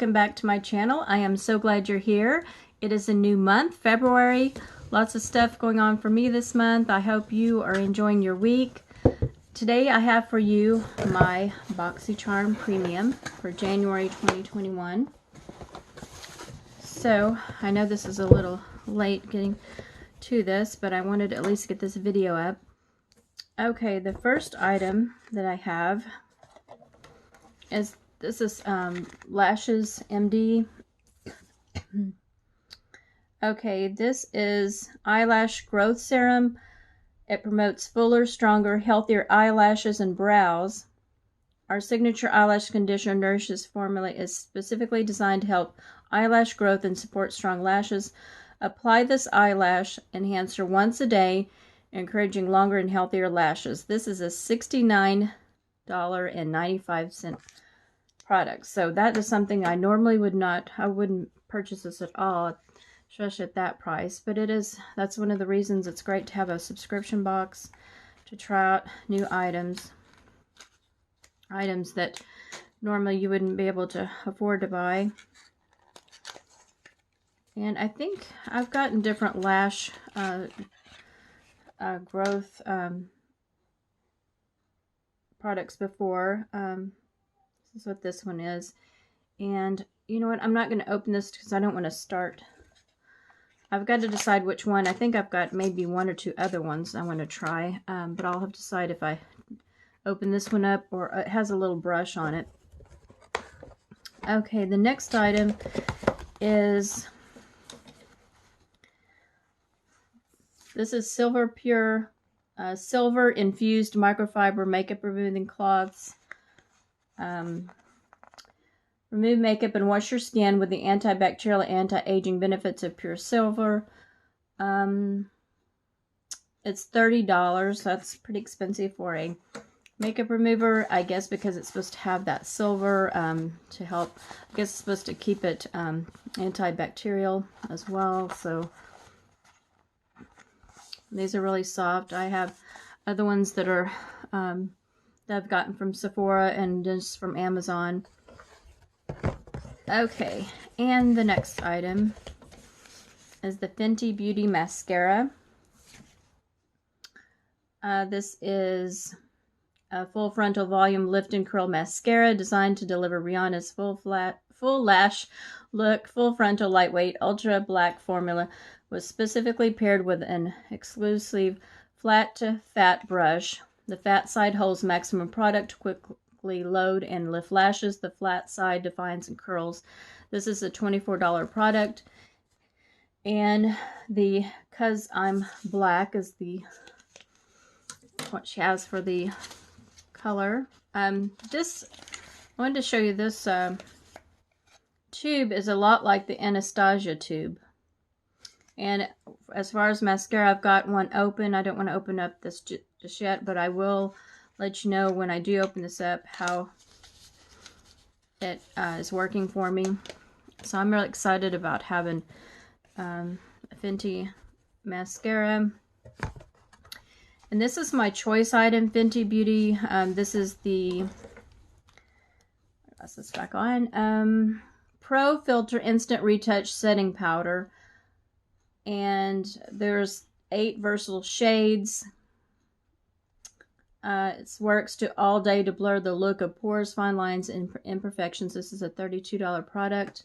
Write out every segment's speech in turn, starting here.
welcome back to my channel. I am so glad you're here. It is a new month, February. Lots of stuff going on for me this month. I hope you are enjoying your week. Today I have for you my Boxycharm Premium for January 2021. So I know this is a little late getting to this, but I wanted to at least get this video up. Okay, the first item that I have is Lashes MD. Okay, this is eyelash growth serum. It promotes fuller, stronger, healthier eyelashes and brows. Our signature eyelash conditioner nourishes formula is specifically designed to help eyelash growth and support strong lashes. Apply this eyelash enhancer once a day, encouraging longer and healthier lashes. This is a $69.95 product. So that is something I normally wouldn't purchase this at all, especially at that price. But that's one of the reasons it's great to have a subscription box to try out new items that normally you wouldn't be able to afford to buy. And I think I've gotten different lash growth products before. This is what this one is. And you know what? I'm not going to open this because I don't want to start. I've got to decide which one. I think I've got maybe one or two other ones I want to try. But I'll have to decide if I open this one up, or it has a little brush on it. Okay, the next item is, this is Silver Pure Silver Infused Microfiber Makeup Removing Cloths. Remove makeup and wash your skin with the antibacterial, anti-aging benefits of pure silver. It's $30. That's pretty expensive for a makeup remover, I guess, because it's supposed to have that silver to help. I guess it's supposed to keep it antibacterial as well. So these are really soft. I have other ones that are that I've gotten from Sephora and just from Amazon. Okay, and the next item is the Fenty Beauty Mascara. This is a full frontal volume lift and curl mascara designed to deliver Rihanna's full lash look. Full frontal lightweight ultra black formula was specifically paired with an exclusive flat to fat brush. The fat side holds maximum product to quickly load and lift lashes. The flat side defines and curls. This is a $24 product. And the "Cause I'm Black" is what she has for the color. I wanted to show you this tube is a lot like the Anastasia tube. And as far as mascara, I've got one open. I don't want to open up this just yet, but I will let you know when I do open this up how it is working for me. So I'm really excited about having a Fenty mascara. And this is my choice item, Fenty Beauty. This is the, pass this back on, Pro Filter Instant Retouch Setting Powder. And there's 8 versatile shades. It works all day to blur the look of pores, fine lines, and imperfections. This is a $32 product.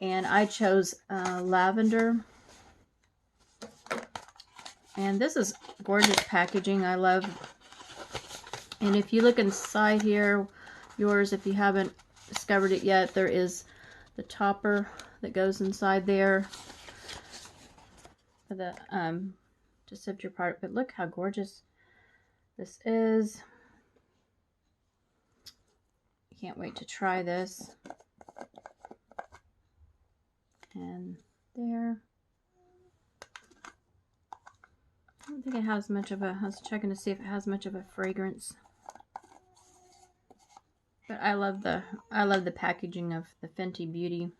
And I chose lavender. And this is gorgeous packaging. I love. And if you look inside here, yours, if you haven't discovered it yet, there is the topper that goes inside there. For the to sift your part. But look how gorgeous this is. Can't wait to try this. And there. I don't think it has much of a, I was checking to see if it has much of a fragrance. But I love the packaging of the Fenty Beauty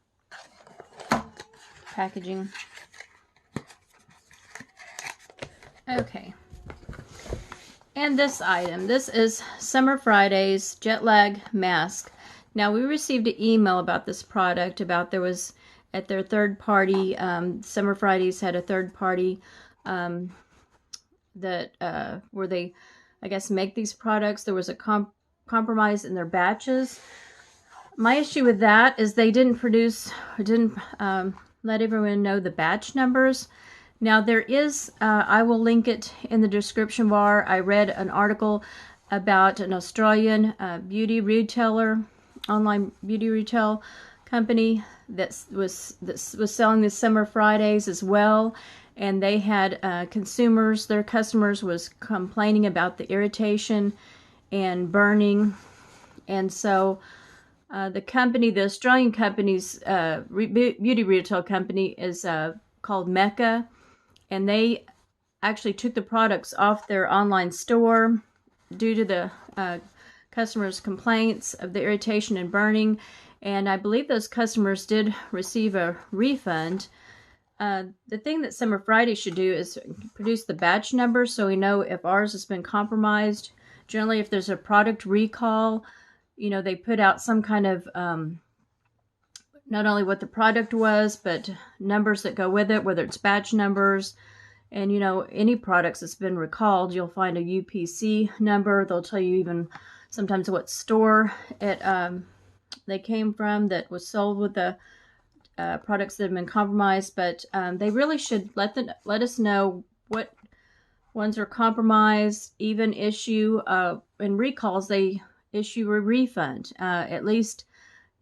packaging. Okay. And this item, this is Summer Fridays Jet Lag Mask. Now, we received an email about this product, about there was at their third party, Summer Fridays had a third party that where they, I guess, make these products. There was a compromise in their batches. My issue with that is they didn't produce, or didn't let everyone know the batch numbers. Now there is, I will link it in the description bar. I read an article about an Australian beauty retailer, online beauty retail company that was selling the Summer Fridays as well. And they had consumers, their customers was complaining about the irritation and burning. And so the company, the Australian company's beauty retail company is called Mecca. And they actually took the products off their online store due to the customers' complaints of the irritation and burning. And I believe those customers did receive a refund. The thing that Summer Friday should do is produce the batch numbers so we know if ours has been compromised. Generally, if there's a product recall, you know, they put out some kind of, not only what the product was, but numbers that go with it, whether it's batch numbers. And, you know, any products that's been recalled, you'll find a UPC number. They'll tell you even sometimes what store it they came from that was sold with the products that have been compromised. But they really should let us know what ones are compromised. Even issue in recalls, they issue a refund. At least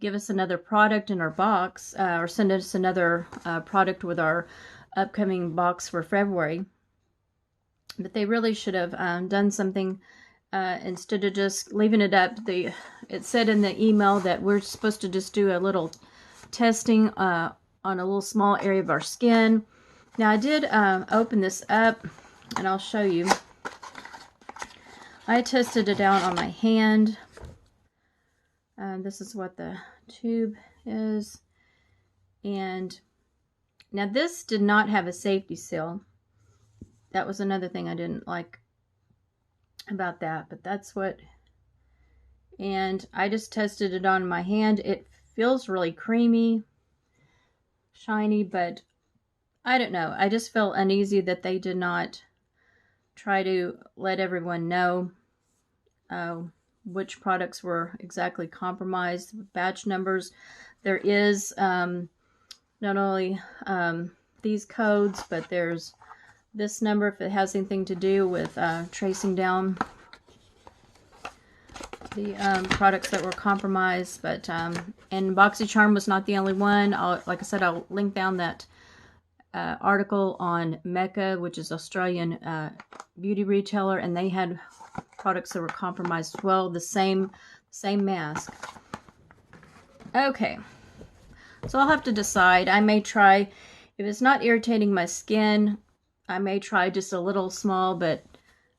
give us another product in our box, or send us another product with our upcoming box for February. But they really should have done something instead of just leaving it up. It said in the email that we're supposed to just do a little testing on a little small area of our skin. Now I did open this up, and I'll show you. I tested it out on my hand. This is what the tube is. And now this did not have a safety seal. That was another thing I didn't like about that, but that's what, and I just tested it on my hand. It feels really creamy, shiny, but I don't know. I just felt uneasy that they did not try to let everyone know which products were exactly compromised with batch numbers. There is not only these codes, but there's this number if it has anything to do with tracing down the products that were compromised. But and Boxycharm was not the only one. Like I said, I'll link down that article on Mecca, which is Australian beauty retailer, and they had products that were compromised as well. The same mask. Okay, so I'll have to decide. I may try, if it's not irritating my skin, I may try just a little small, but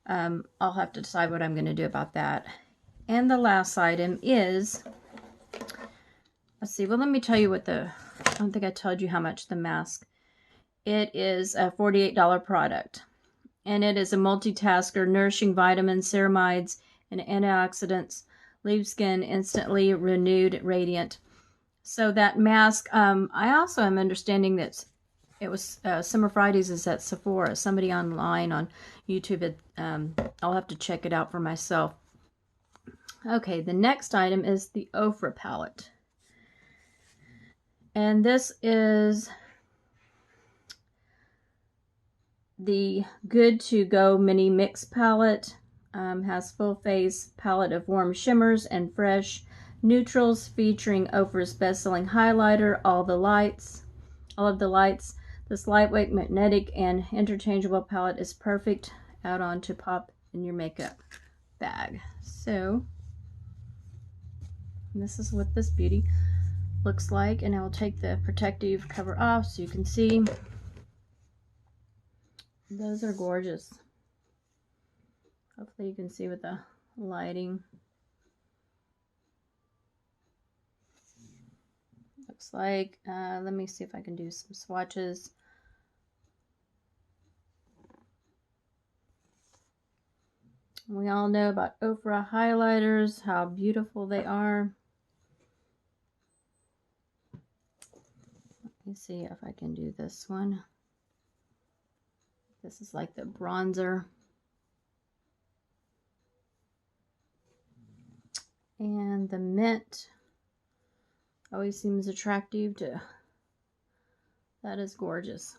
I'll have to decide what I'm going to do about that. And the last item is, let's see, well, let me tell you what I don't think I told you how much the mask. It is a $48 product, and it is a multitasker, nourishing vitamins, ceramides, and antioxidants, leave skin instantly renewed, radiant. So that mask, I also am understanding that it was Summer Fridays is at Sephora. Somebody online on YouTube, I'll have to check it out for myself. Okay, the next item is the Ofra palette. And this is the Good to Go Mini Mix palette. Has full face palette of warm shimmers and fresh neutrals, featuring Ofra's best-selling highlighter, All of the Lights. This lightweight, magnetic, and interchangeable palette is perfect add-on to pop in your makeup bag. So this is what this beauty looks like, and I'll take the protective cover off so you can see. Those are gorgeous. Hopefully you can see with the lighting. Looks like, let me see if I can do some swatches. We all know about Ofra highlighters, how beautiful they are. Let me see if I can do this one. This is like the bronzer. And the mint always seems attractive to, that is gorgeous.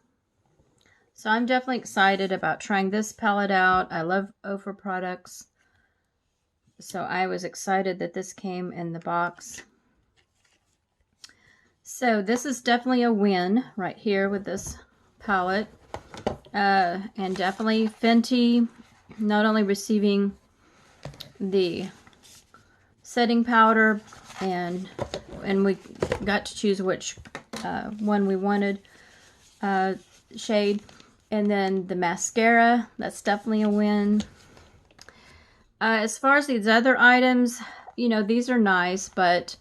So I'm definitely excited about trying this palette out. I love Ofra products. So I was excited that this came in the box. So this is definitely a win right here with this palette. And definitely Fenty, not only receiving the setting powder, and we got to choose which one we wanted shade, and then the mascara, that's definitely a win. As far as these other items, you know, these are nice, but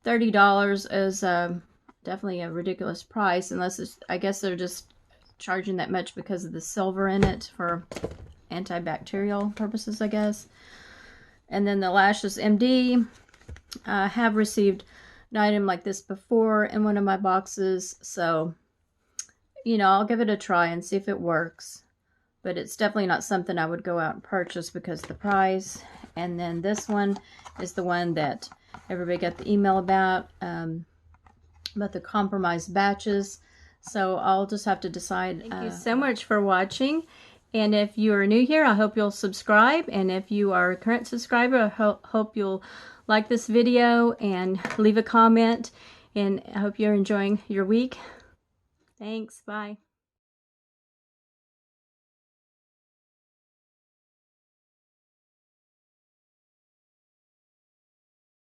$30 is definitely a ridiculous price, unless it's, I guess they're just charging that much because of the silver in it for antibacterial purposes, I guess. And then the Lashes MD, I have received an item like this before in one of my boxes, so, you know, I'll give it a try and see if it works. But it's definitely not something I would go out and purchase because of the price. And then this one is the one that everybody got the email about the compromised batches. So I'll just have to decide. Thank you so much for watching. And if you are new here, I hope you'll subscribe. And if you are a current subscriber, I hope you'll like this video and leave a comment. And I hope you're enjoying your week. Thanks. Bye.